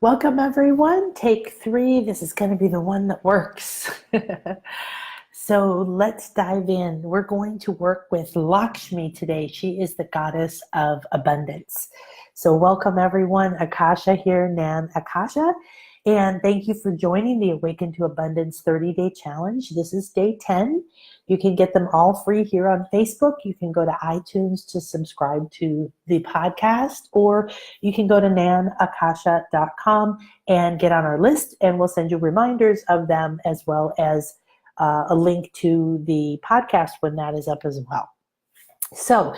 Welcome everyone. Take 3. This is going to be the one that works. So let's dive in. We're going to work with Lakshmi today. She is the goddess of abundance. So welcome everyone. Akasha here, Nan Akasha. And thank you for joining the Awaken to Abundance 30-day challenge. This is day 10. You can get them all free here on Facebook. You can go to iTunes to subscribe to the podcast, or you can go to nanakasha.com and get on our list, and we'll send you reminders of them as well as a link to the podcast when that is up as well. So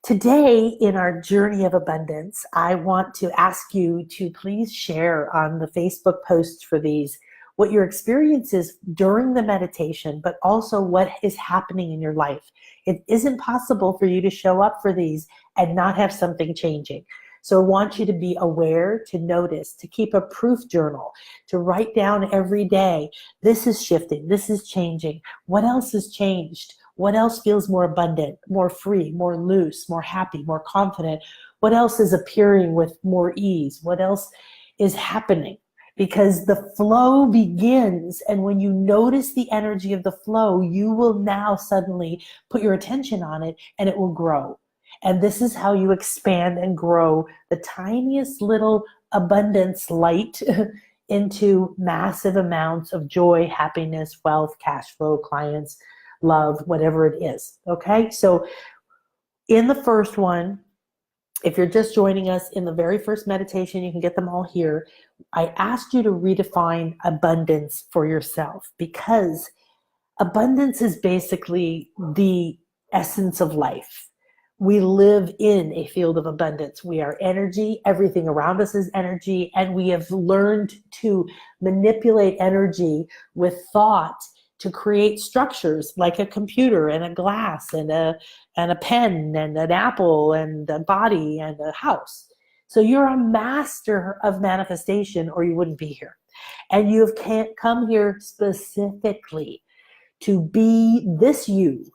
today in our journey of abundance, I want to ask you to please share on the Facebook posts for these what your experience is during the meditation, but also what is happening in your life. It isn't possible for you to show up for these and not have something changing. So I want you to be aware, to notice, to keep a proof journal, to write down every day, this is shifting, this is changing. What else has changed? What else feels more abundant, more free, more loose, more happy, more confident? What else is appearing with more ease? What else is happening? Because the flow begins, and when you notice the energy of the flow, you will now suddenly put your attention on it and it will grow. And this is how you expand and grow the tiniest little abundance light into massive amounts of joy, happiness, wealth, cash flow, clients, love, whatever it is. Okay, so in the first one, if you're just joining us in the very first meditation, you can get them all here. I asked you to redefine abundance for yourself, because abundance is basically the essence of life. We live in a field of abundance. We are energy. Everything around us is energy. And we have learned to manipulate energy with thought to create structures like a computer and a glass and a pen and an apple and a body and a house. So you're a master of manifestation, or you wouldn't be here. And you can't come here specifically to be this you.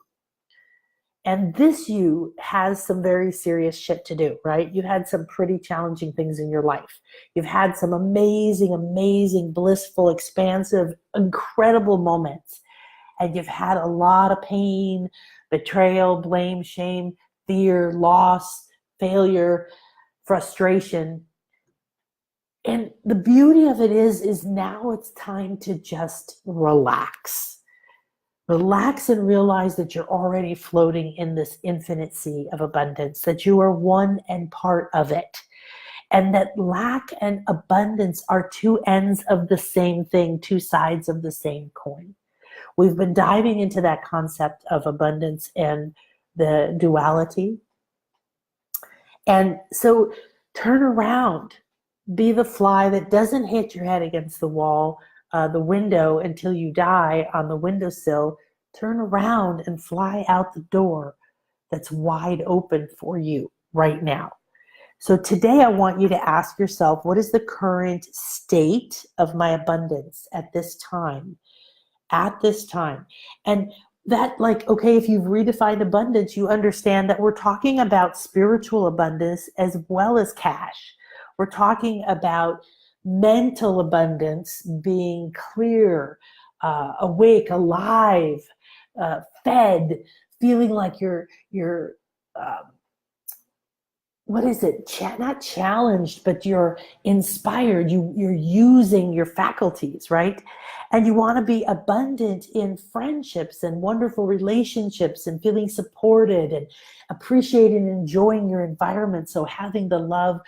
And this you has some very serious shit to do, right? You've had some pretty challenging things in your life. You've had some amazing, amazing, blissful, expansive, incredible moments. And you've had a lot of pain, betrayal, blame, shame, fear, loss, failure, frustration. And the beauty of it is now it's time to just relax. Relax and realize that you're already floating in this infinite sea of abundance, that you are one and part of it. And that lack and abundance are two ends of the same thing, two sides of the same coin. We've been diving into that concept of abundance and the duality. And so turn around, be the fly that doesn't hit your head against the wall, the window until you die on the windowsill. Turn around and fly out the door that's wide open for you right now. So today I want you to ask yourself, what is the current state of my abundance at this time? At this time. And that, like, okay, if you've redefined abundance, you understand that we're talking about spiritual abundance as well as cash. We're talking about mental abundance, being clear, awake, alive, fed, feeling like you're what is it? Not challenged, but you're inspired. You're using your faculties, right? And you want to be abundant in friendships and wonderful relationships and feeling supported and appreciating and enjoying your environment. So having the love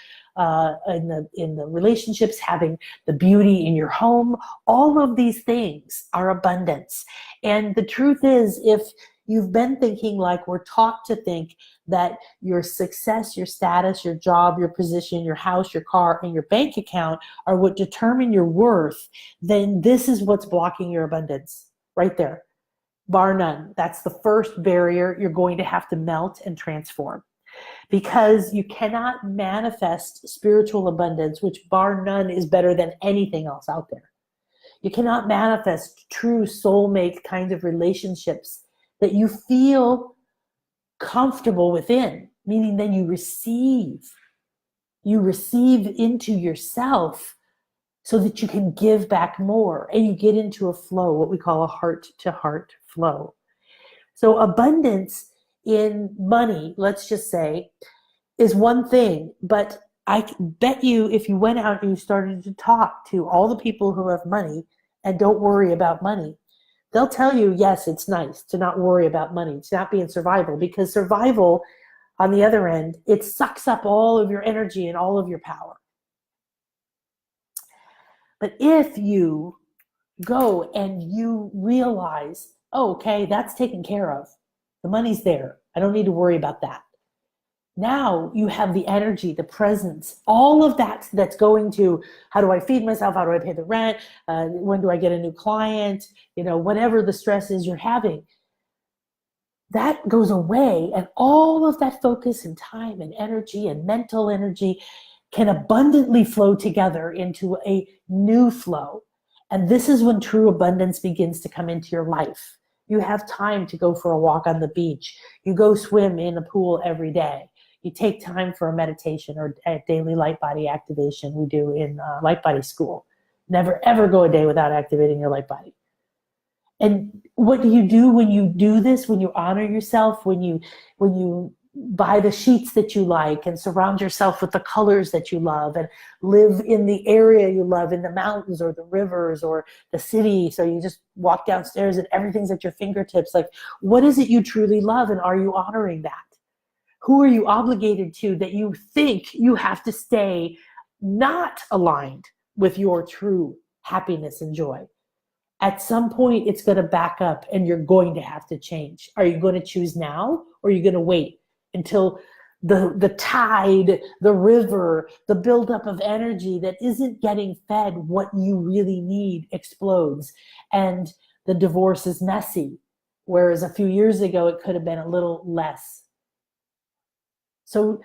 in the relationships, having the beauty in your home, all of these things are abundance. And the truth is, if you've been thinking like we're taught to think that your success, your status, your job, your position, your house, your car, and your bank account are what determine your worth, then this is what's blocking your abundance right there, bar none. That's the first barrier you're going to have to melt and transform, because you cannot manifest spiritual abundance, which bar none is better than anything else out there. You cannot manifest true soulmate kind of relationships that you feel comfortable within, meaning then you receive into yourself so that you can give back more and you get into a flow, what we call a heart-to-heart flow. So abundance in money, let's just say, is one thing, but I bet you if you went out and you started to talk to all the people who have money and don't worry about money, they'll tell you, yes, it's nice to not worry about money, to not be in survival, because survival, on the other end, it sucks up all of your energy and all of your power. But if you go and you realize, oh, okay, that's taken care of. The money's there. I don't need to worry about that. Now you have the energy, the presence, all of that that's going to, how do I feed myself? How do I pay the rent? When do I get a new client? Whatever the stress is you're having, that goes away. And all of that focus and time and energy and mental energy can abundantly flow together into a new flow. And this is when true abundance begins to come into your life. You have time to go for a walk on the beach. You go swim in a pool every day. You take time for a meditation or a daily light body activation we do in light body school. Never, ever go a day without activating your light body. And what do you do when you do this, when you honor yourself, when you buy the sheets that you like and surround yourself with the colors that you love and live in the area you love, in the mountains or the rivers or the city, so you just walk downstairs and everything's at your fingertips? Like, what is it you truly love, and are you honoring that? Who are you obligated to that you think you have to stay not aligned with your true happiness and joy? At some point, it's going to back up and you're going to have to change. Are you going to choose now, or are you going to wait until the tide, the river, the buildup of energy that isn't getting fed what you really need explodes, and the divorce is messy, whereas a few years ago it could have been a little less? So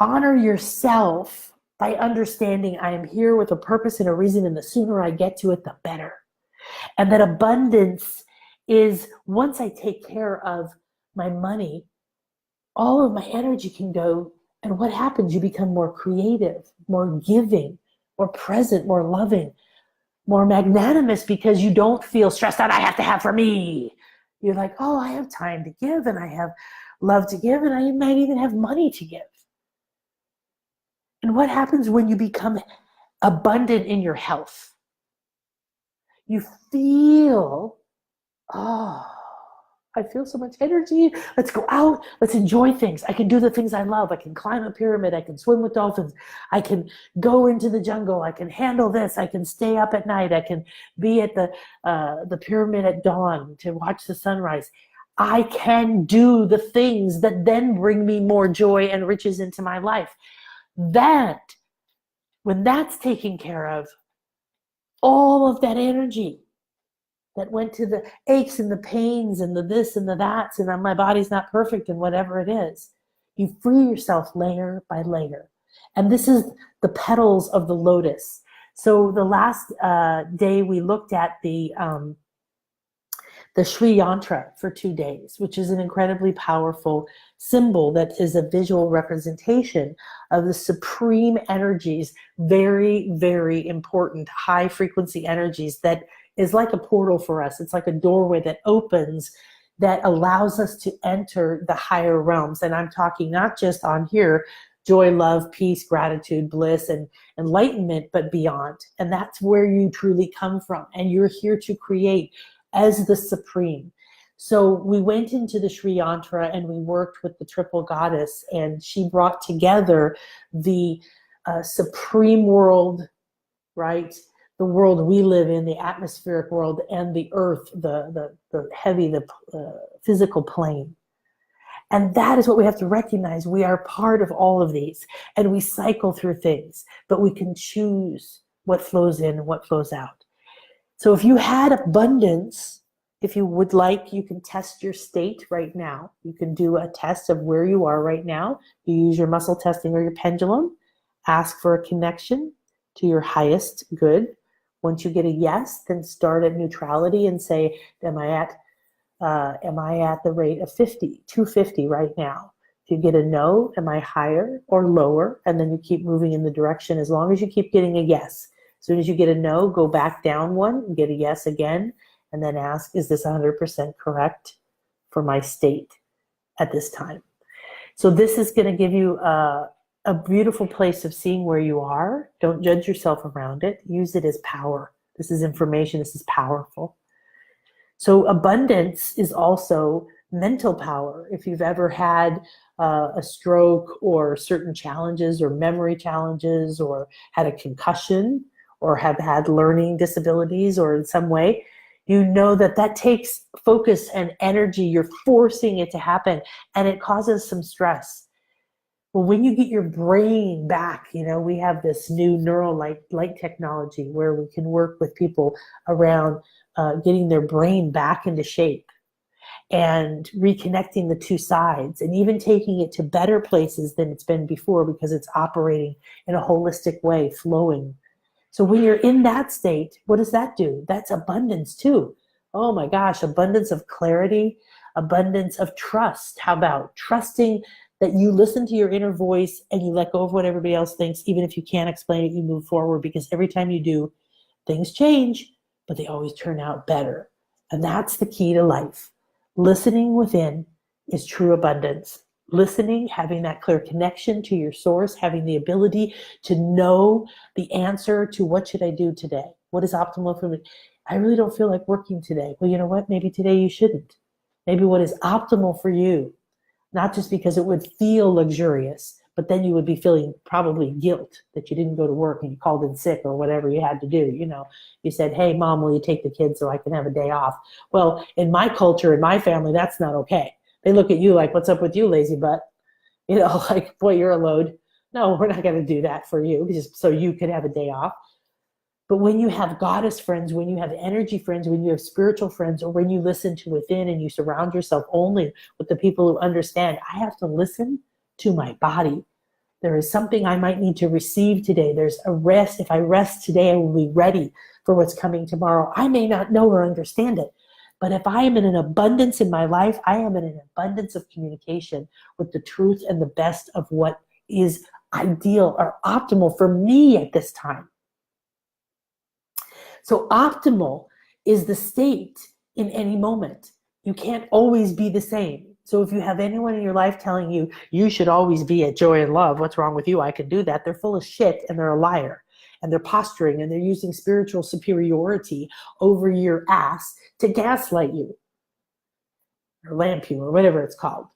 honor yourself by understanding I am here with a purpose and a reason, and the sooner I get to it, the better. And that abundance is, once I take care of my money, all of my energy can go, and what happens? You become more creative, more giving, more present, more loving, more magnanimous, because you don't feel stressed out, I have to have for me. You're like, oh, I have time to give, and I have love to give, and I might even have money to give. And what happens when you become abundant in your health? You feel, oh, I feel so much energy. Let's go out. Let's enjoy things. I can do the things I love. I can climb a pyramid. I can swim with dolphins. I can go into the jungle. I can handle this. I can stay up at night. I can be at the pyramid at dawn to watch the sunrise. I can do the things that then bring me more joy and riches into my life. That, when that's taken care of, all of that energy that went to the aches and the pains and the this and the that's, and my body's not perfect and whatever it is, you free yourself layer by layer. And this is the petals of the lotus. So the last day we looked at the Sri Yantra for 2 days, which is an incredibly powerful symbol that is a visual representation of the supreme energies, very, very important high frequency energies that is like a portal for us. It's like a doorway that opens, that allows us to enter the higher realms. And I'm talking not just on here, joy, love, peace, gratitude, bliss, and enlightenment, but beyond. And that's where you truly come from. And you're here to create as the supreme. So we went into the Sri Yantra and we worked with the triple goddess, and she brought together the supreme world, right? The world we live in, the atmospheric world, and the earth, the heavy, the physical plane. And that is what we have to recognize. We are part of all of these, and we cycle through things, but we can choose what flows in and what flows out. So if you had abundance, if you would like, you can test your state right now. You can do a test of where you are right now. You use your muscle testing or your pendulum. Ask for a connection to your highest good. Once you get a yes, then start at neutrality and say, am I at the rate of 250 right now? If you get a no, am I higher or lower? And then you keep moving in the direction as long as you keep getting a yes. As soon as you get a no, go back down one and get a yes again, and then ask, is this 100% correct for my state at this time? So this is going to give you a beautiful place of seeing where you are. Don't judge yourself around it. Use it as power. This is information. This is powerful. So abundance is also mental power. If you've ever had a stroke or certain challenges or memory challenges or had a concussion or have had learning disabilities or in some way, you know that that takes focus and energy. You're forcing it to happen, and it causes some stress. Well, when you get your brain back, we have this new neural light technology where we can work with people around getting their brain back into shape and reconnecting the two sides and even taking it to better places than it's been before because it's operating in a holistic way, flowing. So when you're in that state, what does that do? That's abundance too. Oh my gosh, abundance of clarity, abundance of trust. How about trusting that you listen to your inner voice and you let go of what everybody else thinks, even if you can't explain it, you move forward, because every time you do, things change, but they always turn out better. And that's the key to life. Listening within is true abundance. Listening, having that clear connection to your source, having the ability to know the answer to what should I do today? What is optimal for me? I really don't feel like working today. Well, you know what? Maybe today you shouldn't. Maybe what is optimal for you, not just because it would feel luxurious, but then you would be feeling probably guilt that you didn't go to work and you called in sick or whatever you had to do. You said, hey, mom, will you take the kids so I can have a day off? Well, in my culture, in my family, that's not okay. They look at you like, what's up with you, lazy butt? Like, boy, you're a load. No, we're not going to do that for you just so you could have a day off. But when you have goddess friends, when you have energy friends, when you have spiritual friends, or when you listen to within and you surround yourself only with the people who understand, I have to listen to my body. There is something I might need to receive today. There's a rest. If I rest today, I will be ready for what's coming tomorrow. I may not know or understand it, but if I am in an abundance in my life, I am in an abundance of communication with the truth and the best of what is ideal or optimal for me at this time. So optimal is the state in any moment. You can't always be the same. So if you have anyone in your life telling you, you should always be at joy and love, what's wrong with you? I can do that. They're full of shit and they're a liar. And they're posturing and they're using spiritual superiority over your ass to gaslight you or lamp you or whatever it's called.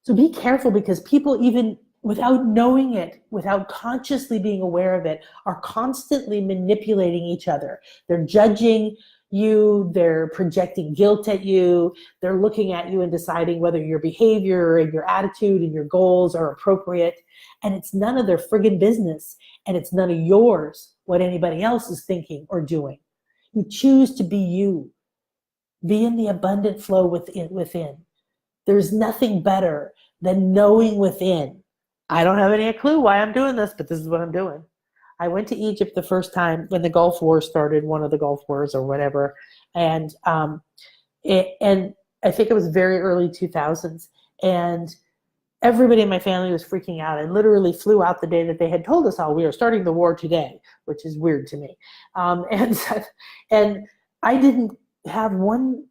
So be careful, because people, even without knowing it, without consciously being aware of it, are constantly manipulating each other. They're judging you, they're projecting guilt at you, they're looking at you and deciding whether your behavior and your attitude and your goals are appropriate. And it's none of their friggin' business, and it's none of yours what anybody else is thinking or doing. You choose to be you. Be in the abundant flow within. There's nothing better than knowing within. I don't have any clue why I'm doing this, but this is what I'm doing. I went to Egypt the first time when the Gulf War started, one of the Gulf Wars or whatever. And I think it was very early 2000s. And everybody in my family was freaking out. I literally flew out the day that they had told us all, we are starting the war today, which is weird to me. And I didn't have one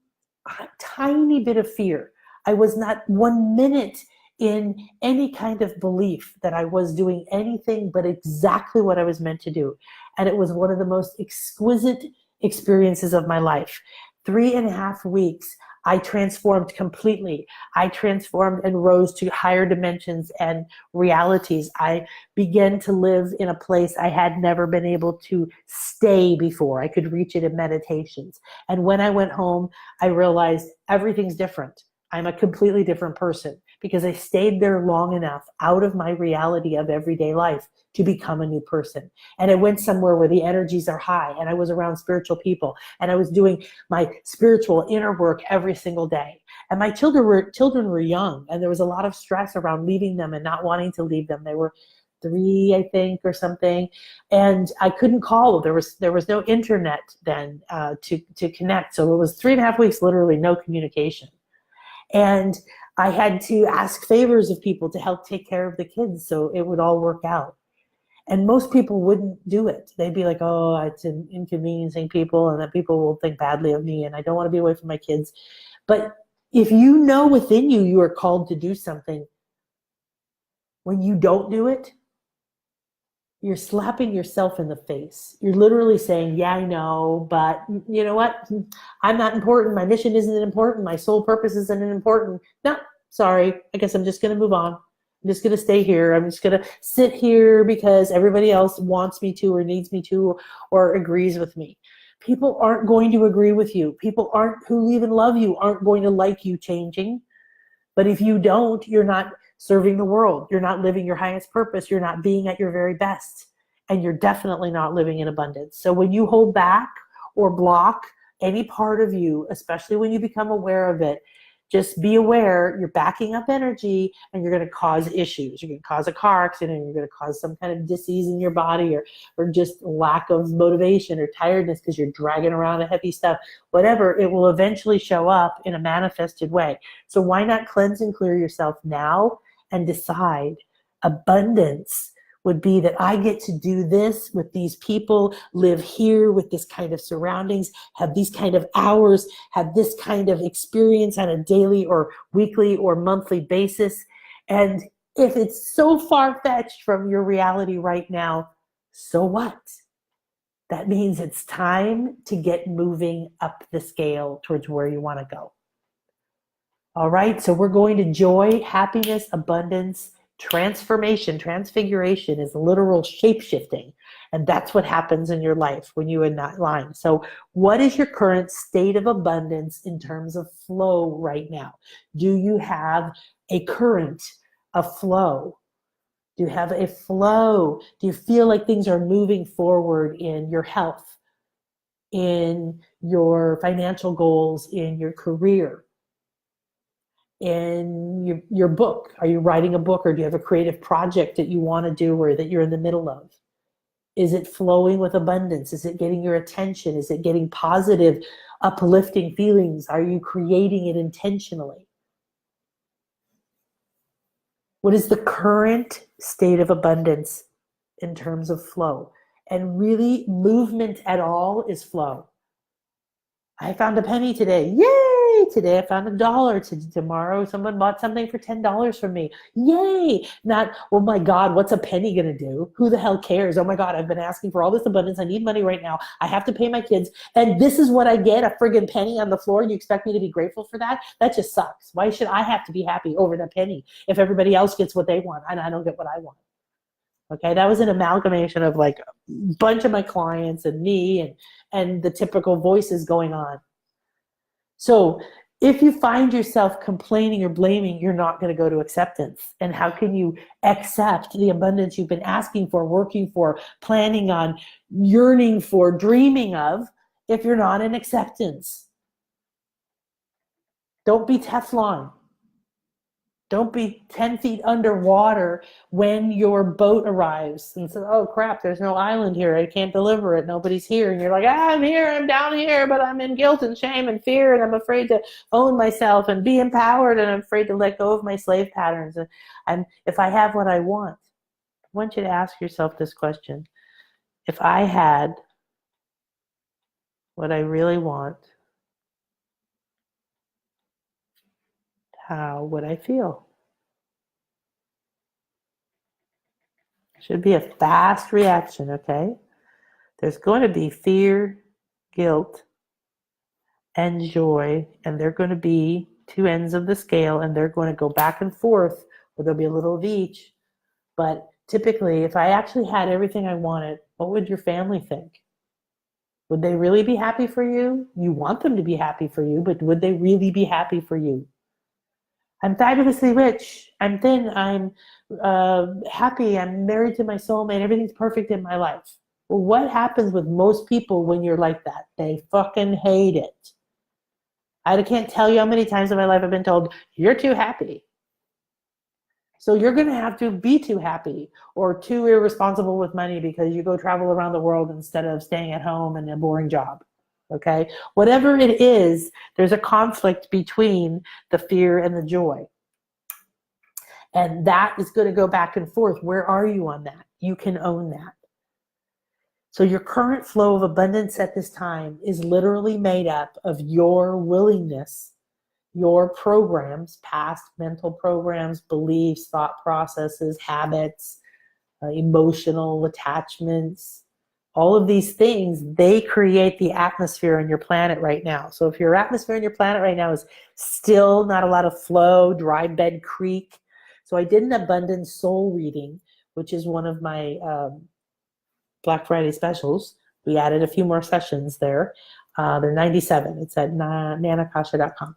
tiny bit of fear. I was not 1 minute in any kind of belief that I was doing anything but exactly what I was meant to do. And it was one of the most exquisite experiences of my life. 3.5 weeks, I transformed completely. I transformed and rose to higher dimensions and realities. I began to live in a place I had never been able to stay before. I could reach it in meditations. And when I went home, I realized everything's different. I'm a completely different person because I stayed there long enough out of my reality of everyday life to become a new person. And I went somewhere where the energies are high, and I was around spiritual people, and I was doing my spiritual inner work every single day. And my children were young, and there was a lot of stress around leaving them and not wanting to leave them. They were 3, I think, or something. And I couldn't call. There was no internet then to connect. So it was 3.5 weeks, literally no communication. And I had to ask favors of people to help take care of the kids so it would all work out. And most people wouldn't do it. They'd be like, oh, it's inconveniencing people, and that people will think badly of me, and I don't want to be away from my kids. But if you know within you, you are called to do something, when you don't do it, you're slapping yourself in the face. You're literally saying, yeah, I know, but you know what? I'm not important. My mission isn't important. My sole purpose isn't important. No, sorry. I guess I'm just going to move on. I'm just going to stay here. I'm just going to sit here because everybody else wants me to or needs me to or agrees with me. People aren't going to agree with you. People who even love you aren't going to like you changing. But if you don't, you're not serving the world. You're not living your highest purpose. You're not being at your very best. And you're definitely not living in abundance. So when you hold back or block any part of you, especially when you become aware of it, just be aware you're backing up energy and you're going to cause issues. You're going to cause a car accident. You're going to cause some kind of disease in your body or just lack of motivation or tiredness because you're dragging around a heavy stuff. Whatever, it will eventually show up in a manifested way. So why not cleanse and clear yourself now and decide abundance would be that I get to do this with these people, live here with this kind of surroundings, have these kind of hours, have this kind of experience on a daily or weekly or monthly basis. And if it's so far-fetched from your reality right now, so what? That means it's time to get moving up the scale towards where you want to go. All right, so we're going to joy, happiness, abundance, transformation. Transfiguration is literal shape-shifting, and that's what happens in your life when you're in that line. So what is your current state of abundance in terms of flow right now? Do you have a current, a flow? Do you have a flow? Do you feel like things are moving forward in your health, in your financial goals, in your career? In your book? Are you writing a book, or do you have a creative project that you want to do or that you're in the middle of? Is it flowing with abundance? Is it getting your attention? Is it getting positive, uplifting feelings? Are you creating it intentionally? What is the current state of abundance in terms of flow? And really, movement at all is flow. I found a penny today. Yay! Today I found $1. Tomorrow someone bought something for $10 from me. Yay! Not, oh my God, what's a penny going to do? Who the hell cares? Oh my God, I've been asking for all this abundance. I need money right now. I have to pay my kids. And this is what I get, a friggin' penny on the floor. You expect me to be grateful for that? That just sucks. Why should I have to be happy over that penny if everybody else gets what they want and I don't get what I want? Okay, that was an amalgamation of like a bunch of my clients and me and the typical voices going on. So if you find yourself complaining or blaming, you're not going to go to acceptance. And how can you accept the abundance you've been asking for, working for, planning on, yearning for, dreaming of, if you're not in acceptance? Don't be Teflon. Don't be 10 feet underwater when your boat arrives and says, oh crap, there's no island here. I can't deliver it. Nobody's here. And you're like, I'm here, I'm down here, but I'm in guilt and shame and fear, and I'm afraid to own myself and be empowered, and I'm afraid to let go of my slave patterns. And if I have what I want you to ask yourself this question. If I had what I really want, how would I feel? Should be a fast reaction, okay? There's going to be fear, guilt, and joy, and they're going to be two ends of the scale, and they're going to go back and forth, or there'll be a little of each. But typically, if I actually had everything I wanted, what would your family think? Would they really be happy for you? You want them to be happy for you, but would they really be happy for you? I'm fabulously rich. I'm thin. I'm happy. I'm married to my soulmate. Everything's perfect in my life. Well, what happens with most people when you're like that? They fucking hate it. I can't tell you how many times in my life I've been told, you're too happy. So you're going to have to be too happy or too irresponsible with money because you go travel around the world instead of staying at home in a boring job. Okay, whatever it is, there's a conflict between the fear and the joy. And that is going to go back and forth. Where are you on that? You can own that. So your current flow of abundance at this time is literally made up of your willingness, your programs, past mental programs, beliefs, thought processes, habits, emotional attachments, all of these things, they create the atmosphere on your planet right now. So if your atmosphere on your planet right now is still not a lot of flow, dry bed creek. So I did an abundance soul reading, which is one of my Black Friday specials. We added a few more sessions there. They're 97. It's at nanakasha.com.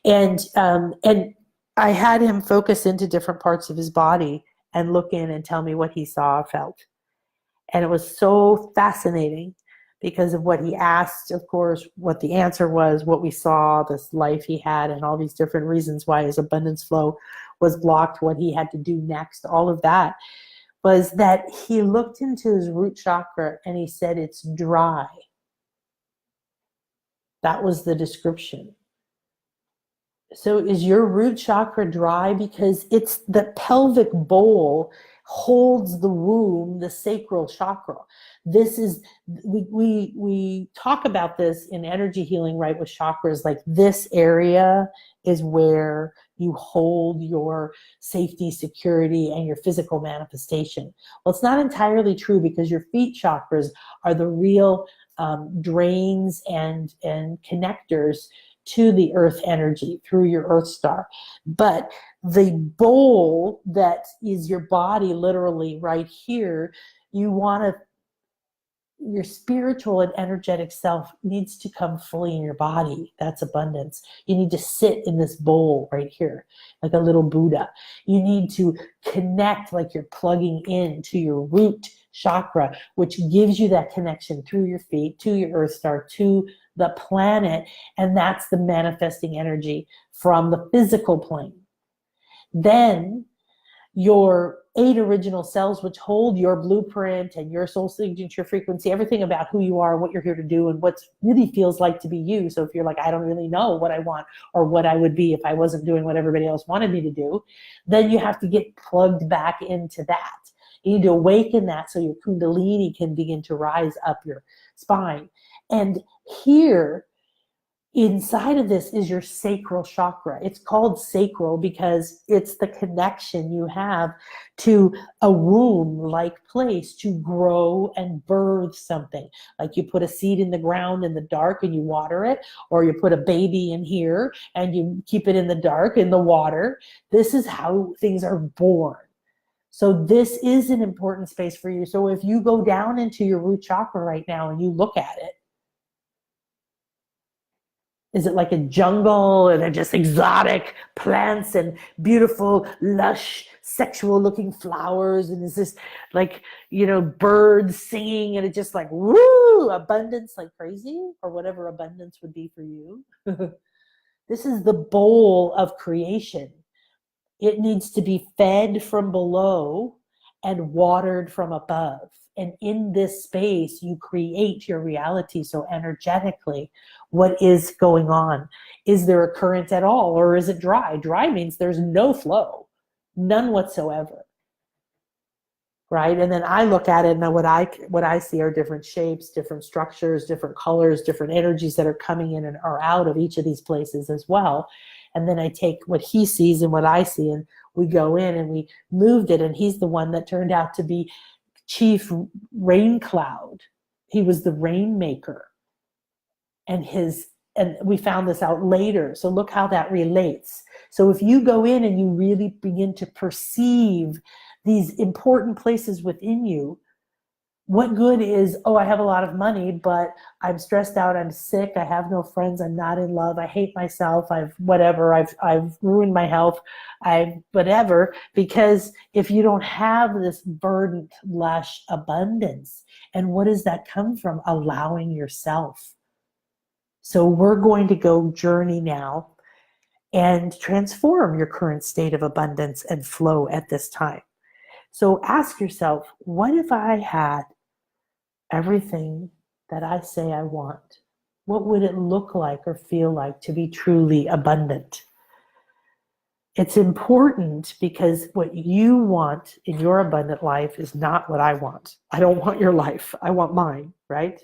And I had him focus into different parts of his body and look in and tell me what he saw or felt. And it was so fascinating because of what he asked, of course, what the answer was, what we saw, this life he had, and all these different reasons why his abundance flow was blocked, what he had to do next, all of that. Was that he looked into his root chakra and he said it's dry. That was the description. So is your root chakra dry? Because it's the pelvic bowl holds the womb, the sacral chakra. This is, we talk about this in energy healing, right, with chakras, like this area is where you hold your safety, security, and your physical manifestation. Well, it's not entirely true because your feet chakras are the real drains and connectors to the earth energy through your earth star. But the bowl that is your body, literally right here, you want to, your spiritual and energetic self needs to come fully in your body. That's abundance. You need to sit in this bowl right here, like a little Buddha. You need to connect like you're plugging in to your root chakra, which gives you that connection through your feet, to your earth star, to the planet. And that's the manifesting energy from the physical plane. Then your 8 original cells, which hold your blueprint and your soul signature frequency, everything about who you are, what you're here to do, and what really feels like to be you. So if you're like, I don't really know what I want or what I would be if I wasn't doing what everybody else wanted me to do, then you have to get plugged back into that. You need to awaken that so your kundalini can begin to rise up your spine. And here, inside of this is your sacral chakra. It's called sacral because it's the connection you have to a womb-like place to grow and birth something. Like you put a seed in the ground in the dark and you water it, or you put a baby in here and you keep it in the dark in the water. This is how things are born. So this is an important space for you. So if you go down into your root chakra right now and you look at it, is it like a jungle and they're just exotic plants and beautiful, lush, sexual looking flowers? And is this like, you know, birds singing and it's just like, woo, abundance like crazy, or whatever abundance would be for you? This is the bowl of creation. It needs to be fed from below and watered from above. And in this space, you create your reality. So energetically, what is going on? Is there a current at all, or is it dry? Dry means there's no flow, none whatsoever. Right? And then I look at it and what I see are different shapes, different structures, different colors, different energies that are coming in and are out of each of these places as well. And then I take what he sees and what I see, and we go in and we moved it. And he's the one that turned out to be chief rain cloud. He was the rainmaker. And we found this out later. So look how that relates. So if you go in and you really begin to perceive these important places within you, what good is, oh, I have a lot of money, but I'm stressed out, I'm sick, I have no friends, I'm not in love, I hate myself, I've ruined my health, whatever, because if you don't have this verdant, lush abundance, and what does that come from? Allowing yourself. So we're going to go journey now and transform your current state of abundance and flow at this time. So ask yourself, what if I had everything that I say I want? What would it look like or feel like to be truly abundant? It's important because what you want in your abundant life is not what I want. I don't want your life. I want mine, right?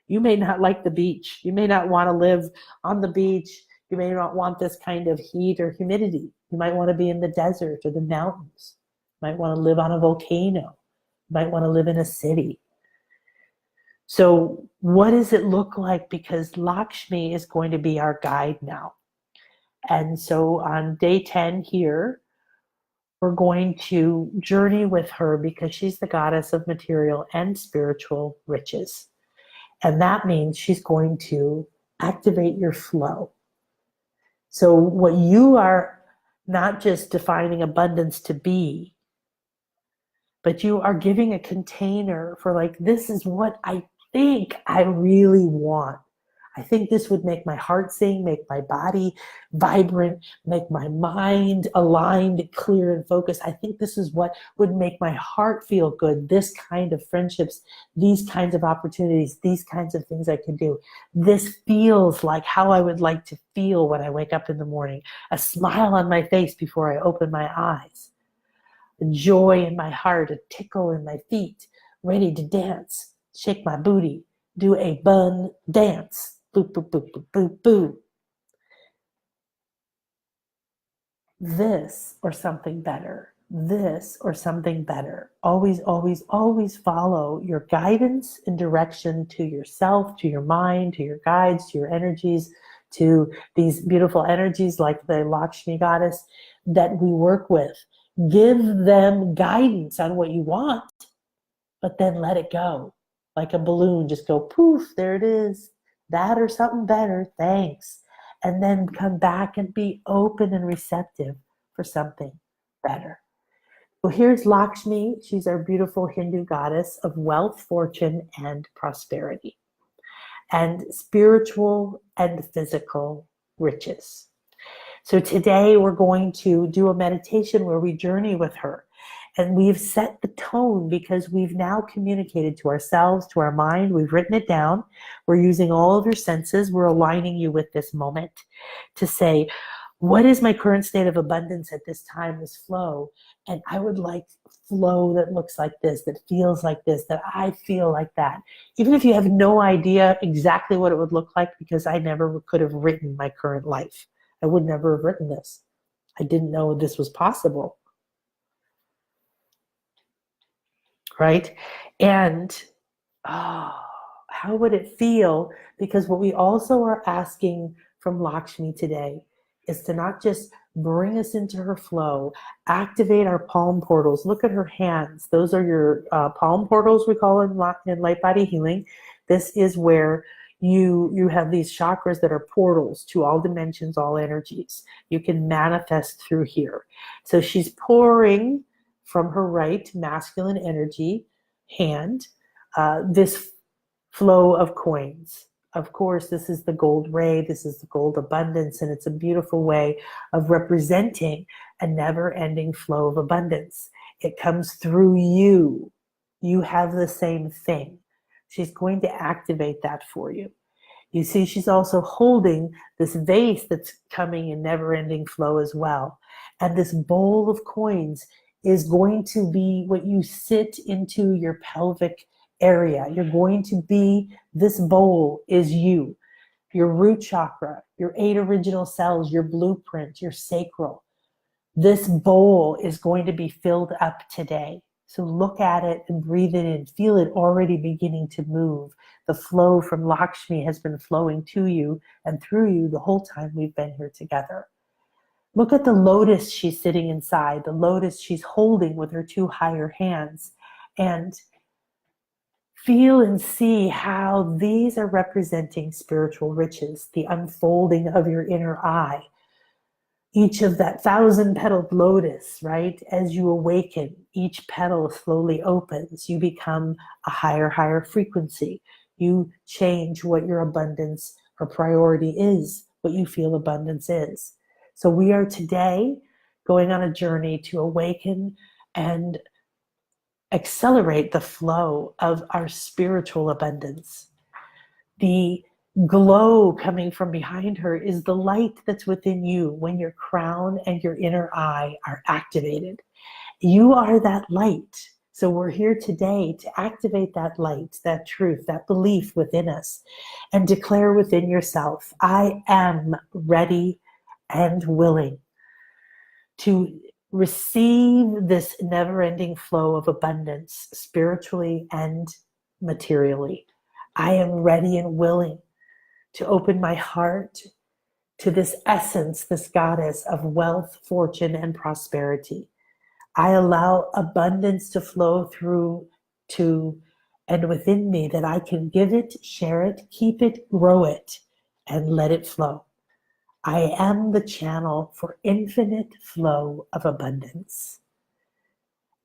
You may not like the beach. You may not want to live on the beach. You may not want this kind of heat or humidity. You might want to be in the desert or the mountains. You might want to live on a volcano. You might want to live in a city. So what does it look like? Because Lakshmi is going to be our guide now. And so on day 10 here, we're going to journey with her because she's the goddess of material and spiritual riches. And that means she's going to activate your flow. So what you are not just defining abundance to be, but you are giving a container for like, this is what I think I really want. I think this would make my heart sing, make my body vibrant, make my mind aligned, clear, and focused. I think this is what would make my heart feel good. This kind of friendships, these kinds of opportunities, these kinds of things I can do. This feels like how I would like to feel when I wake up in the morning. A smile on my face before I open my eyes. A joy in my heart, a tickle in my feet, ready to dance, shake my booty, do a bun dance. Boo, boo, boo, boo, boo, boo. This or something better. This or something better. Always, always, always follow your guidance and direction to yourself, to your mind, to your guides, to your energies, to these beautiful energies like the Lakshmi goddess that we work with. Give them guidance on what you want, but then let it go. Like a balloon, just go poof, there it is. That or something better, thanks. And then come back and be open and receptive for something better. Well, here's Lakshmi. She's our beautiful Hindu goddess of wealth, fortune, and prosperity, and spiritual and physical riches. So today we're going to do a meditation where we journey with her. And we've set the tone because we've now communicated to ourselves, to our mind. We've written it down. We're using all of your senses. We're aligning you with this moment to say, what is my current state of abundance at this time, this flow? And I would like flow that looks like this, that feels like this, that I feel like that. Even if you have no idea exactly what it would look like, because I never could have written my current life. I would never have written this. I didn't know this was possible. Right? And how would it feel? Because what we also are asking from Lakshmi today is to not just bring us into her flow, activate our palm portals. Look at her hands. Those are your palm portals, we call in light body healing. This is where you have these chakras that are portals to all dimensions, all energies. You can manifest through here. So she's pouring from her right masculine energy hand this flow of coins. Of course, this is the gold ray, this is the gold abundance, and it's a beautiful way of representing a never-ending flow of abundance. It comes through you. You have the same thing. She's going to activate that for you. You see, she's also holding this vase that's coming in never-ending flow as well. And this bowl of coins is going to be what you sit into your pelvic area. You're going to be, this bowl is you, your root chakra, your 8 original cells, your blueprint, your sacral. This bowl is going to be filled up today. So look at it and breathe it in. Feel it already beginning to move. The flow from Lakshmi has been flowing to you and through you the whole time we've been here together. Look at the lotus she's sitting inside, the lotus she's holding with her 2 higher hands. And feel and see how these are representing spiritual riches, the unfolding of your inner eye. Each of that 1,000-petaled lotus, right? As you awaken, each petal slowly opens. You become a higher frequency. You change what your abundance or priority is, what you feel abundance is. So we are today going on a journey to awaken and accelerate the flow of our spiritual abundance. The glow coming from behind her is the light that's within you when your crown and your inner eye are activated. You are that light. So we're here today to activate that light, that truth, that belief within us, and declare within yourself, I am ready and willing to receive this never-ending flow of abundance spiritually and materially. I am ready and willing to open my heart to this essence, this goddess of wealth, fortune, and prosperity. I allow abundance to flow through to and within me, that I can give it, share it, keep it, grow it, and let it flow. I am the channel for infinite flow of abundance.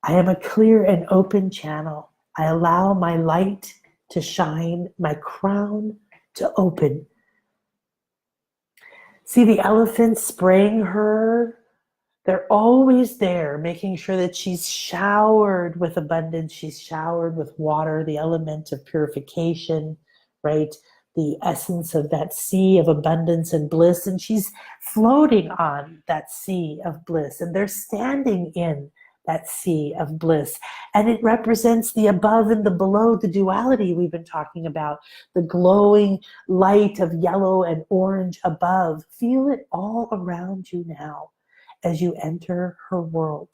I am a clear and open channel. I allow my light to shine, my crown to open. See the elephants spraying her? They're always there, making sure that she's showered with abundance. She's showered with water, the element of purification, right? The essence of that sea of abundance and bliss. And she's floating on that sea of bliss. And they're standing in that sea of bliss. And it represents the above and the below, the duality we've been talking about, the glowing light of yellow and orange above. Feel it all around you now as you enter her world.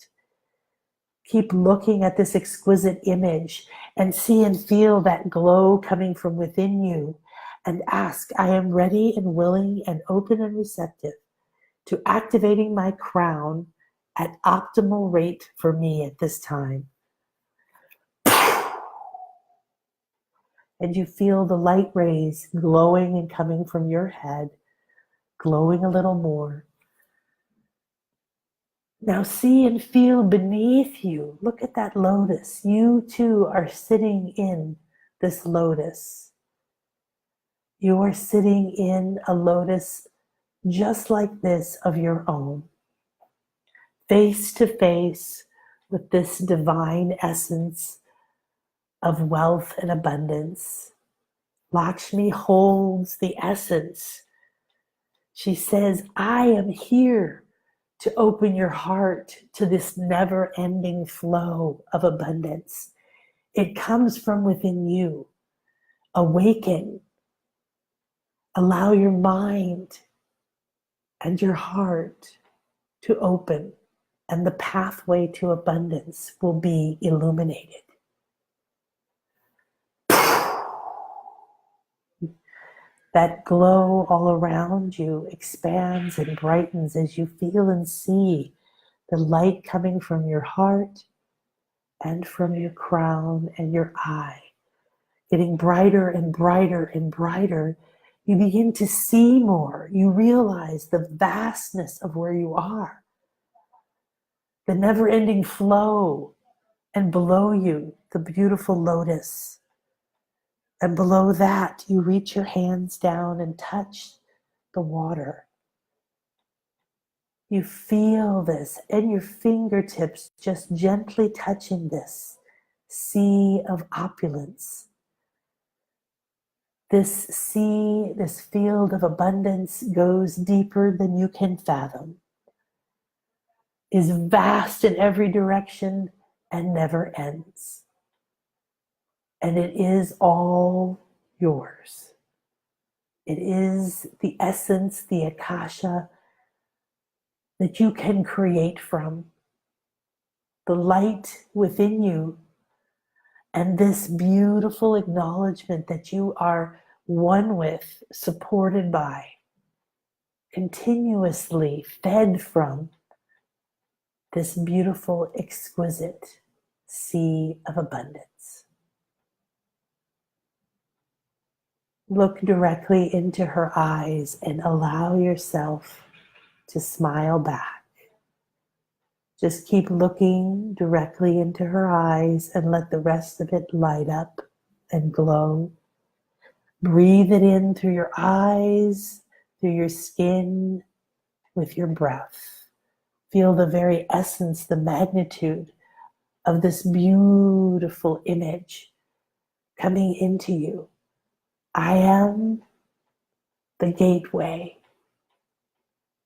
Keep looking at this exquisite image and see and feel that glow coming from within you, and ask, I am ready and willing and open and receptive to activating my crown at optimal rate for me at this time. And you feel the light rays glowing and coming from your head, glowing a little more. Now see and feel beneath you. Look at that lotus. You too are sitting in this lotus. You are sitting in a lotus just like this of your own, face to face with this divine essence of wealth and abundance. Lakshmi holds the essence. She says, I am here to open your heart to this never-ending flow of abundance. It comes from within you. Awaken. Allow your mind and your heart to open, and the pathway to abundance will be illuminated. That glow all around you expands and brightens as you feel and see the light coming from your heart and from your crown and your eye. Getting brighter and brighter and brighter, you begin to see more. You realize the vastness of where you are, the never-ending flow, and below you, the beautiful lotus. And below that, you reach your hands down and touch the water. You feel this and your fingertips just gently touching this sea of opulence. This sea, this field of abundance goes deeper than you can fathom, is vast in every direction and never ends. And it is all yours. It is the essence, the akasha, that you can create from. The light within you, and this beautiful acknowledgement that you are one with, supported by, continuously fed from this beautiful, exquisite sea of abundance. Look directly into her eyes and allow yourself to smile back. Just keep looking directly into her eyes and let the rest of it light up and glow. Breathe it in through your eyes, through your skin, with your breath. Feel the very essence, the magnitude of this beautiful image coming into you. I am the gateway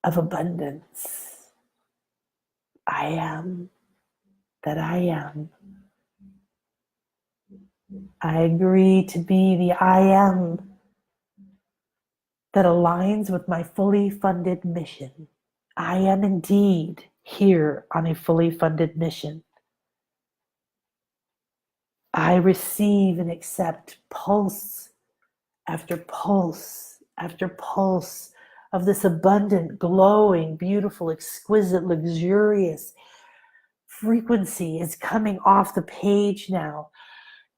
of abundance. I am that I am. I agree to be the I am that aligns with my fully funded mission. I am indeed here on a fully funded mission. I receive and accept pulse after pulse after pulse of this abundant, glowing, beautiful, exquisite, luxurious frequency is coming off the page now,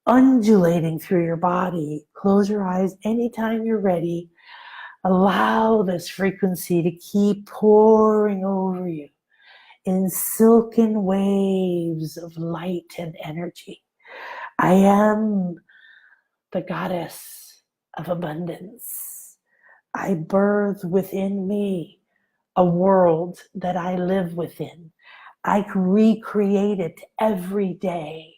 undulating through your body. Close your eyes anytime you're ready. Allow this frequency to keep pouring over you in silken waves of light and energy. I am the goddess of abundance. I birth within me a world that I live within. I recreate it every day.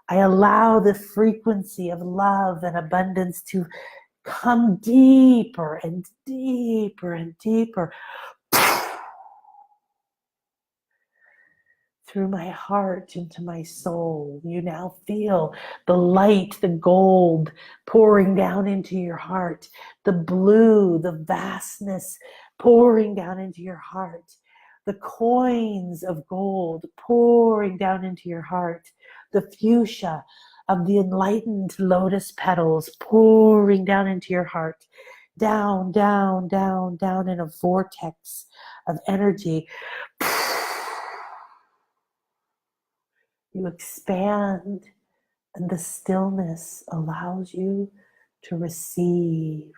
I allow the frequency of love and abundance to come deeper and deeper and deeper through my heart into my soul. You now feel the light, the gold pouring down into your heart, the blue, the vastness pouring down into your heart, the coins of gold pouring down into your heart, the fuchsia of the enlightened lotus petals pouring down into your heart, down, down, down, down in a vortex of energy. You expand, and the stillness allows you to receive.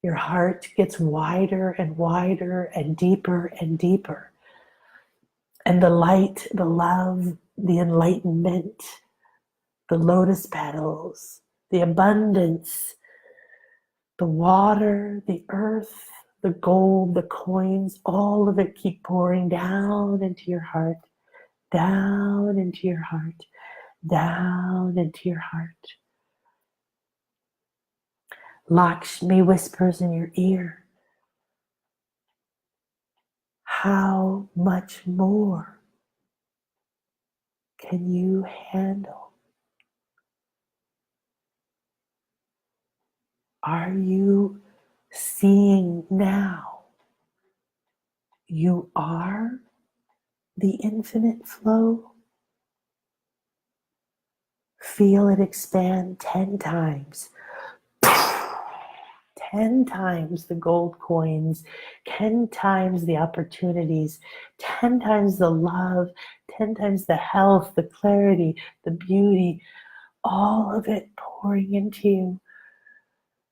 Your heart gets wider and wider and deeper and deeper. And the light, the love, the enlightenment, the lotus petals, the abundance, the water, the earth, the gold, the coins, all of it keep pouring down into your heart, down into your heart, down into your heart. Lakshmi whispers in your ear, how much more can you handle? Are you seeing now? You are the infinite flow. Feel it expand 10 times. 10 times the gold coins, 10 times the opportunities, 10 times the love, 10 times the health, the clarity, the beauty, all of it pouring into you.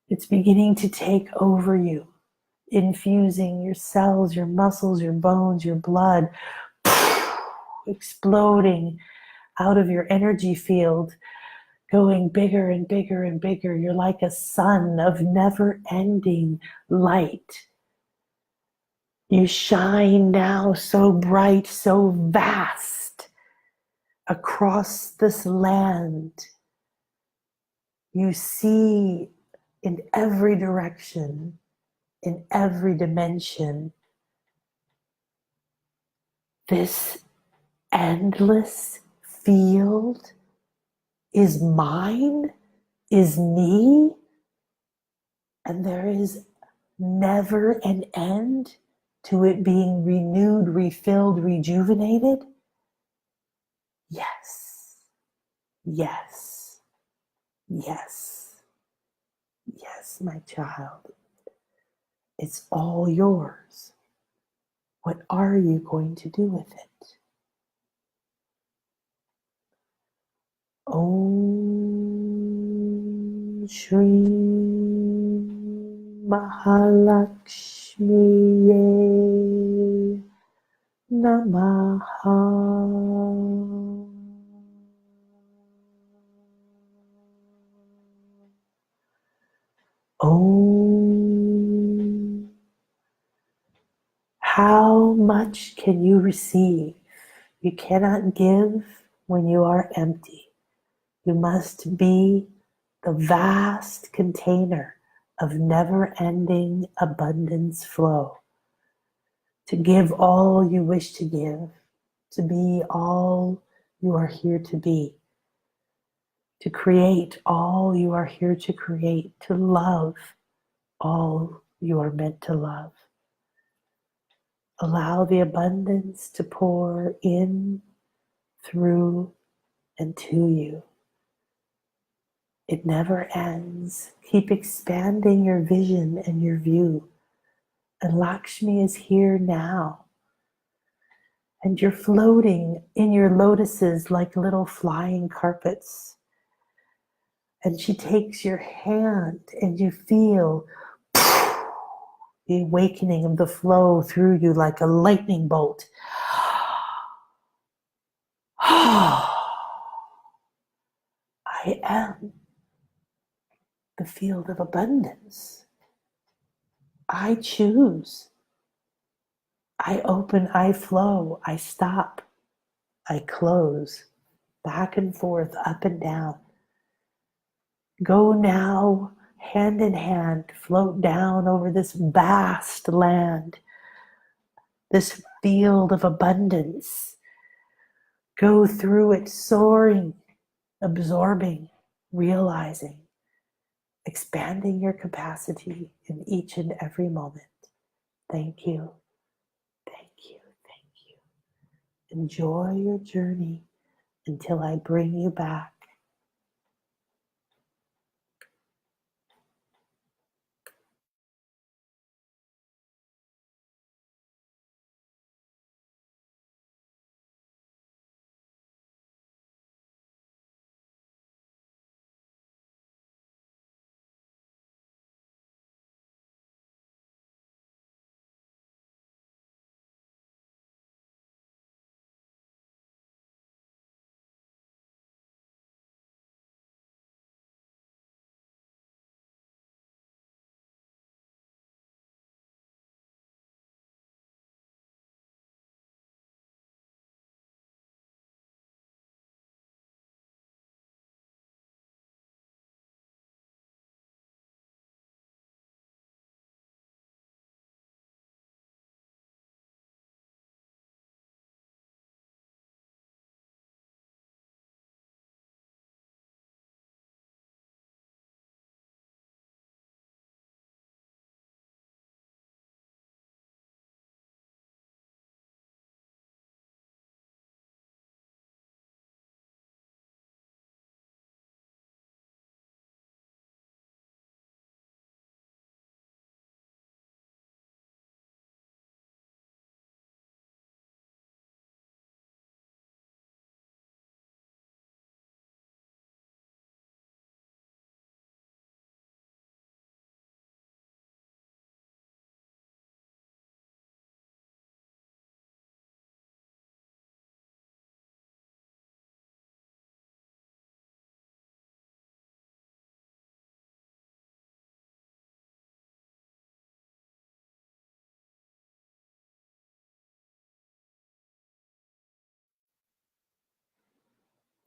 It's beginning to take over you, infusing your cells, your muscles, your bones, your blood, exploding out of your energy field, going bigger and bigger and bigger. You're like a sun of never-ending light. You shine now so bright, so vast across this land. You see in every direction, in every dimension, this endless field is mine, is me, and there is never an end to it being renewed, refilled, rejuvenated? Yes, yes, yes, yes, my child. It's all yours. What are you going to do with it? Om Shri Mahalakshmi Namaha. Om. How much can you receive? You cannot give when you are empty. You must be the vast container of never-ending abundance flow, to give all you wish to give, to be all you are here to be, to create all you are here to create, to love all you are meant to love. Allow the abundance to pour in, through, and to you. It never ends. Keep expanding your vision and your view. And Lakshmi is here now. And you're floating in your lotuses like little flying carpets. And she takes your hand and you feel the awakening of the flow through you like a lightning bolt. I am the field of abundance. I choose. I open, I flow, I stop, I close, back and forth, up and down. Go now, hand in hand, float down over this vast land, this field of abundance. Go through it soaring, absorbing, realizing, expanding your capacity in each and every moment. Thank you, thank you, thank you. Enjoy your journey until I bring you back.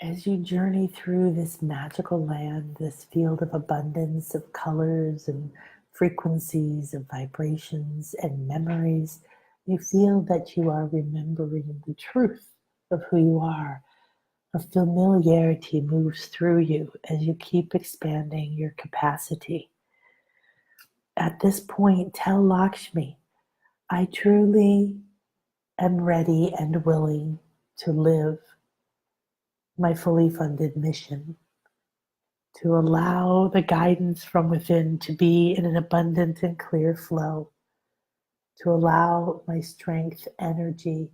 As you journey through this magical land, this field of abundance of colors and frequencies of vibrations and memories, you feel that you are remembering the truth of who you are. A familiarity moves through you as you keep expanding your capacity. At this point, tell Lakshmi, I truly am ready and willing to live my fully funded mission, to allow the guidance from within to be in an abundant and clear flow, to allow my strength, energy,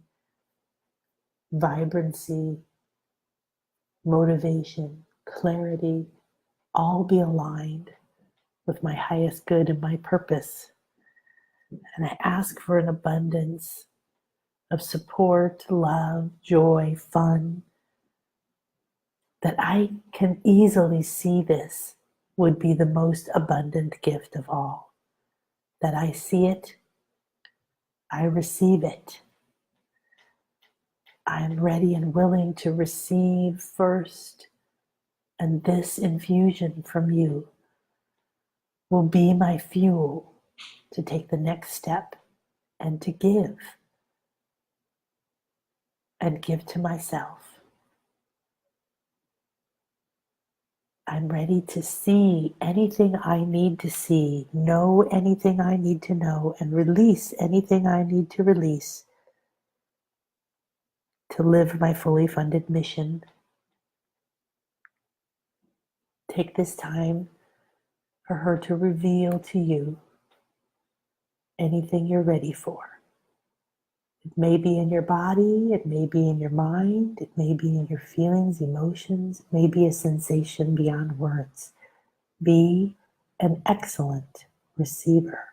vibrancy, motivation, clarity, all be aligned with my highest good and my purpose. And I ask for an abundance of support, love, joy, fun, that I can easily see this would be the most abundant gift of all. That I see it, I receive it. I am ready and willing to receive first, and this infusion from you will be my fuel to take the next step and to give and give to myself. I'm ready to see anything I need to see, know anything I need to know, and release anything I need to release to live my fully funded mission. Take this time for her to reveal to you anything you're ready for. It may be in your body, it may be in your mind, it may be in your feelings, emotions, it may be a sensation beyond words. Be an excellent receiver.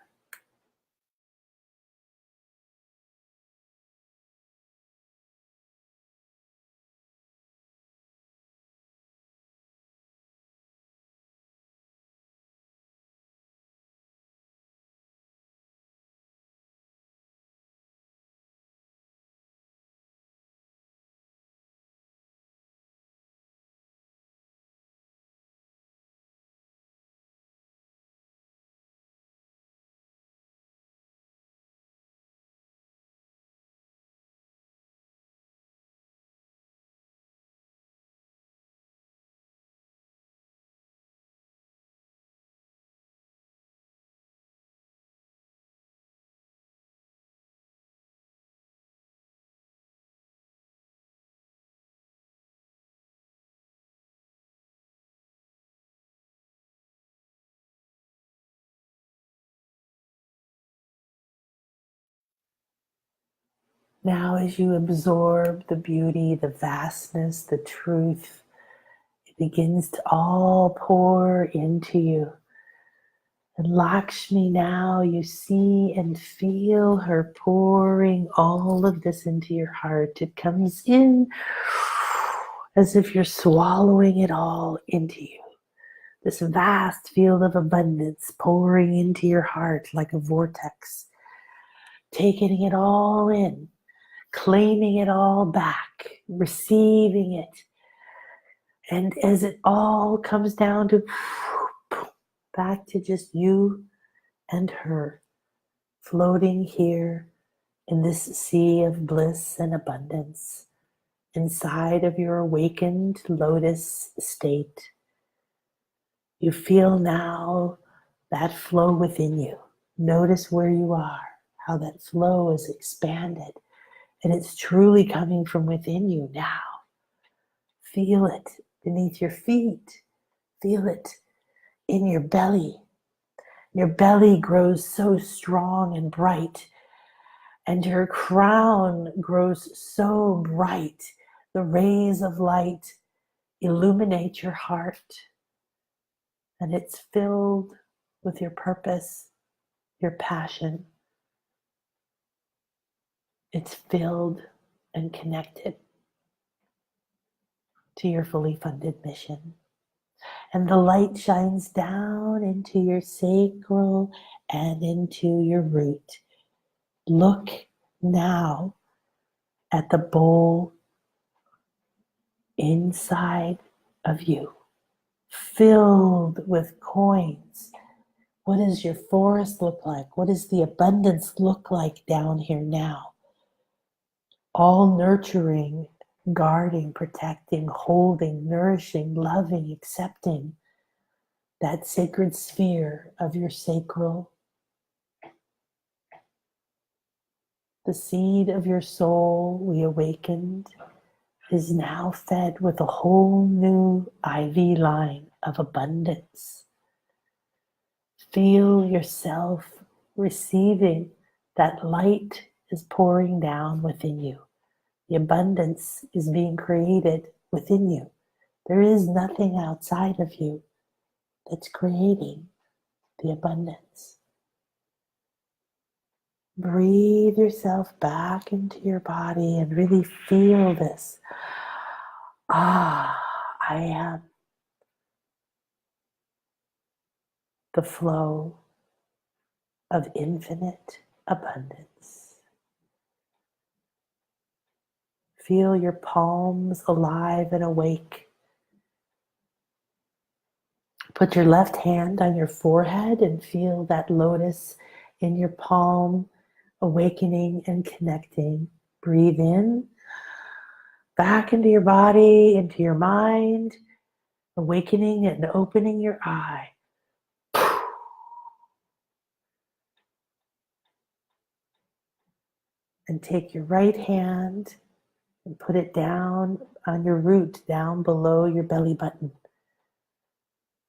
Now, as you absorb the beauty, the vastness, the truth, it begins to all pour into you. And Lakshmi, now you see and feel her pouring all of this into your heart. It comes in as if you're swallowing it all into you. This vast field of abundance pouring into your heart like a vortex, taking it all in, claiming it all back, receiving it. And as it all comes down to back to just you and her, floating here in this sea of bliss and abundance, inside of your awakened lotus state, you feel now that flow within you. Notice where you are, how that flow is expanded, and it's truly coming from within you now. Feel it beneath your feet. Feel it in your belly. Your belly grows so strong and bright, and your crown grows so bright. The rays of light illuminate your heart, and it's filled with your purpose, your passion. It's filled and connected to your fully funded mission. And the light shines down into your sacral and into your root. Look now at the bowl inside of you, filled with coins. What does your forest look like? What does the abundance look like down here now? All nurturing, guarding, protecting, holding, nourishing, loving, accepting that sacred sphere of your sacral. The seed of your soul we awakened is now fed with a whole new IV line of abundance. Feel yourself receiving that light is pouring down within you. The abundance is being created within you. There is nothing outside of you that's creating the abundance. Breathe yourself back into your body and really feel this. I am the flow of infinite abundance. Feel your palms alive and awake. Put your left hand on your forehead and feel that lotus in your palm, awakening and connecting. Breathe in, back into your body, into your mind, awakening and opening your eye. And take your right hand and put it down on your root, down below your belly button.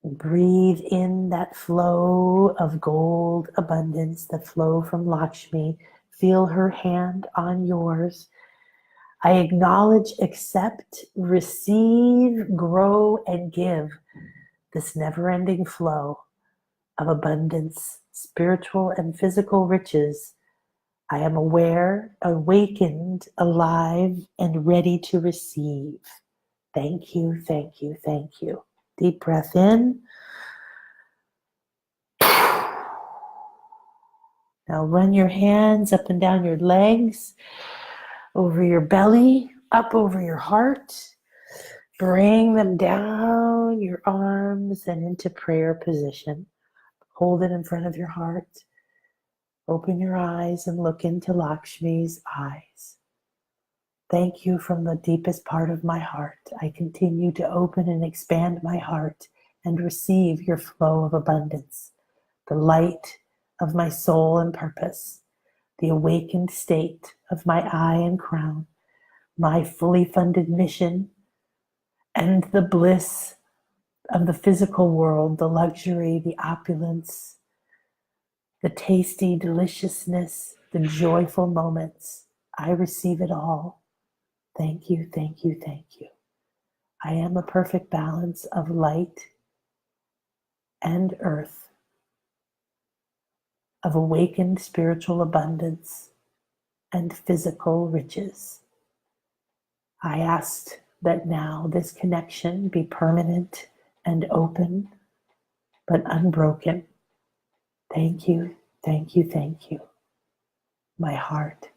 And breathe in that flow of gold abundance, the flow from Lakshmi. Feel her hand on yours. I acknowledge, accept, receive, grow, and give this never-ending flow of abundance, spiritual and physical riches. I am aware, awakened, alive, and ready to receive. Thank you, thank you, thank you. Deep breath in. Now run your hands up and down your legs, over your belly, up over your heart. Bring them down your arms and into prayer position. Hold it in front of your heart. Open your eyes and look into Lakshmi's eyes. Thank you from the deepest part of my heart. I continue to open and expand my heart and receive your flow of abundance, the light of my soul and purpose, the awakened state of my eye and crown, my fully funded mission, and the bliss of the physical world, the luxury, the opulence, the tasty deliciousness, the joyful moments. I receive it all. Thank you, thank you, thank you. I am a perfect balance of light and earth, of awakened spiritual abundance and physical riches. I ask that now this connection be permanent and open, but unbroken. Thank you, thank you, thank you. My heart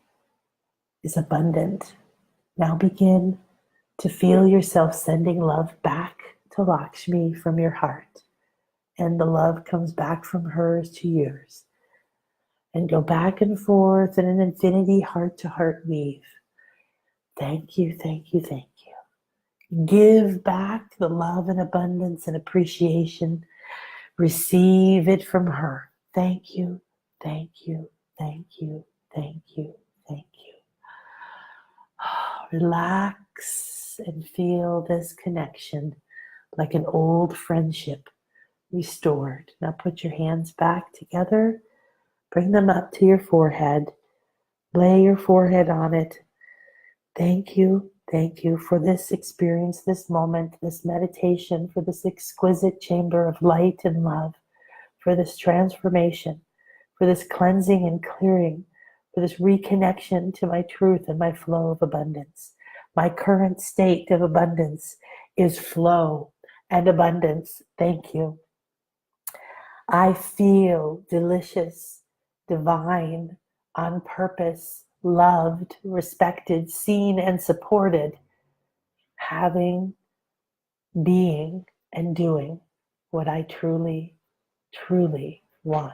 is abundant. Now begin to feel yourself sending love back to Lakshmi from your heart. And the love comes back from hers to yours. And go back and forth in an infinity heart-to-heart weave. Thank you, thank you, thank you. Give back the love and abundance and appreciation. Receive it from her. Thank you, thank you, thank you, thank you, thank you. Relax and feel this connection like an old friendship restored. Now put your hands back together. Bring them up to your forehead. Lay your forehead on it. Thank you for this experience, this moment, this meditation, for this exquisite chamber of light and love, for this transformation, for this cleansing and clearing, for this reconnection to my truth and my flow of abundance. My current state of abundance is flow and abundance. Thank you. I feel delicious, divine, on purpose, loved, respected, seen, and supported, having, being, and doing what I truly, truly want.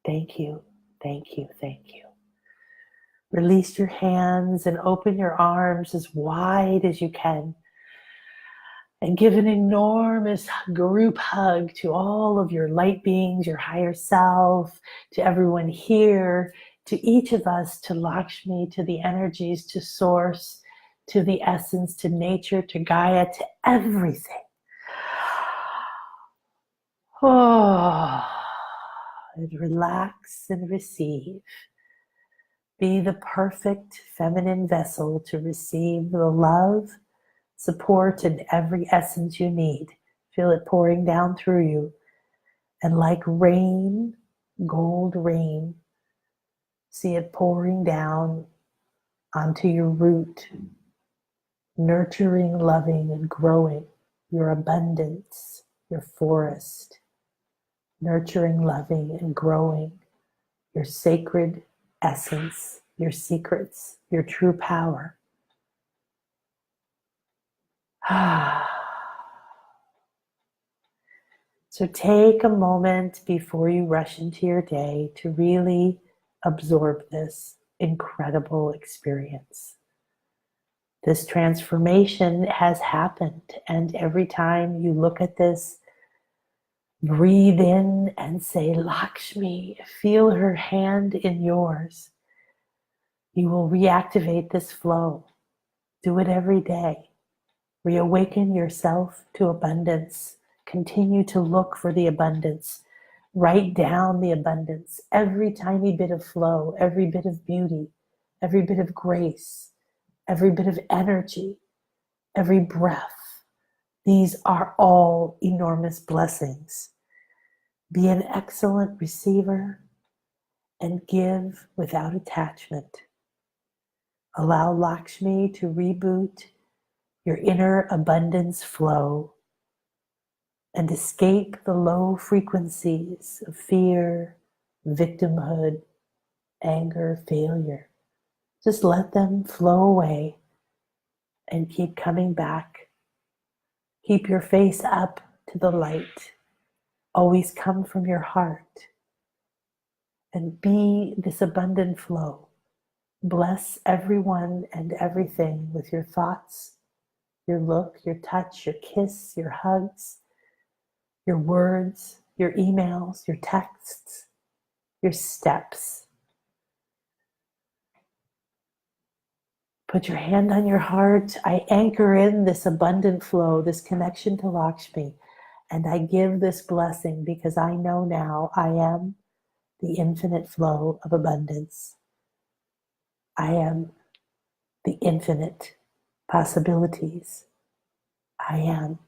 Thank you, thank you, thank you. Release your hands and open your arms as wide as you can. And give an enormous group hug to all of your light beings, your higher self, to everyone here, to each of us, to Lakshmi, to the energies, to Source, to the essence, to nature, to Gaia, to everything. Oh, and relax and receive. Be the perfect feminine vessel to receive the love, support, and every essence you need. Feel it pouring down through you. And like rain, gold rain, see it pouring down onto your root, nurturing, loving, and growing your abundance, your forest, nurturing, loving, and growing your sacred essence, your secrets, your true power. So take a moment before you rush into your day to really absorb this incredible experience. This transformation has happened, and every time you look at this, breathe in and say, Lakshmi, feel her hand in yours. You will reactivate this flow. Do it every day. Reawaken yourself to abundance. Continue to look for the abundance. Write down the abundance. Every tiny bit of flow, every bit of beauty, every bit of grace, every bit of energy, every breath. These are all enormous blessings. Be an excellent receiver and give without attachment. Allow Lakshmi to reboot your inner abundance flow and escape the low frequencies of fear, victimhood, anger, failure. Just let them flow away and keep coming back. Keep your face up to the light. Always come from your heart and be this abundant flow. Bless everyone and everything with your thoughts, your look, your touch, your kiss, your hugs, your words, your emails, your texts, your steps. Put your hand on your heart. I anchor in this abundant flow, this connection to Lakshmi, and I give this blessing because I know now I am the infinite flow of abundance. I am the infinite possibilities. I am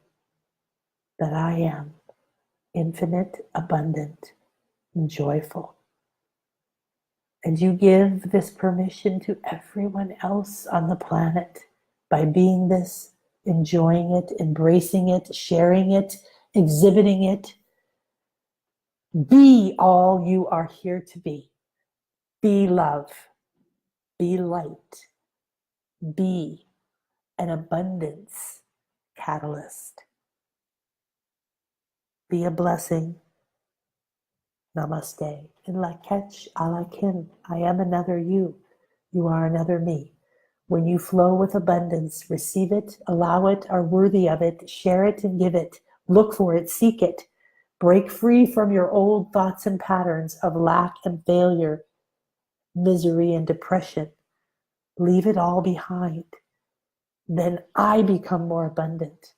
that I am infinite, abundant, and joyful. And you give this permission to everyone else on the planet by being this, enjoying it, embracing it, sharing it, exhibiting it. Be all you are here to be. Be love. Be light. Be an abundance catalyst. Be a blessing. Namaste. In Lakech Alakin, I am another you. You are another me. When you flow with abundance, receive it, allow it, are worthy of it, share it and give it. Look for it, seek it. Break free from your old thoughts and patterns of lack and failure, misery and depression. Leave it all behind. Then I become more abundant.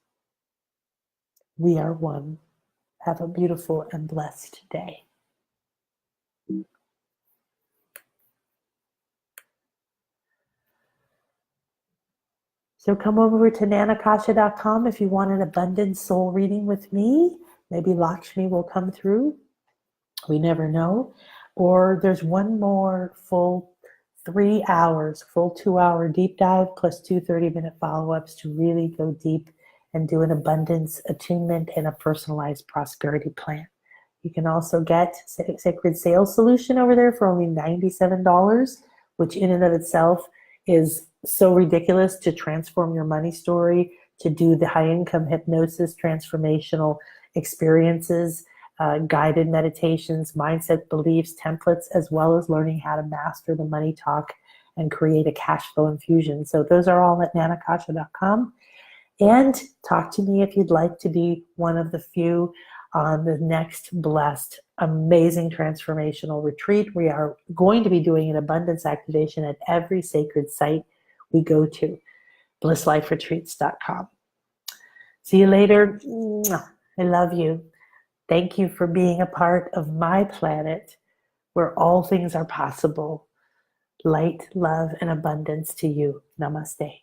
We are one. Have a beautiful and blessed day. So come over to nanakasha.com if you want an abundant soul reading with me. Maybe Lakshmi will come through. We never know. Or there's one more full 3 hours, full 2-hour deep dive plus 2 30-minute follow-ups to really go deep and do an abundance attunement and a personalized prosperity plan. You can also get Sacred Sales Solution over there for only $97, which in and of itself is so ridiculous to transform your money story, to do the high income hypnosis, transformational experiences, guided meditations, mindset beliefs, templates, as well as learning how to master the money talk and create a cash flow infusion. So those are all at nanakasha.com. And talk to me if you'd like to be one of the few on the next blessed, amazing transformational retreat. We are going to be doing an abundance activation at every sacred site we go to, blissliferetreats.com. See you later. I love you. Thank you for being a part of my planet where all things are possible. Light, love, and abundance to you. Namaste.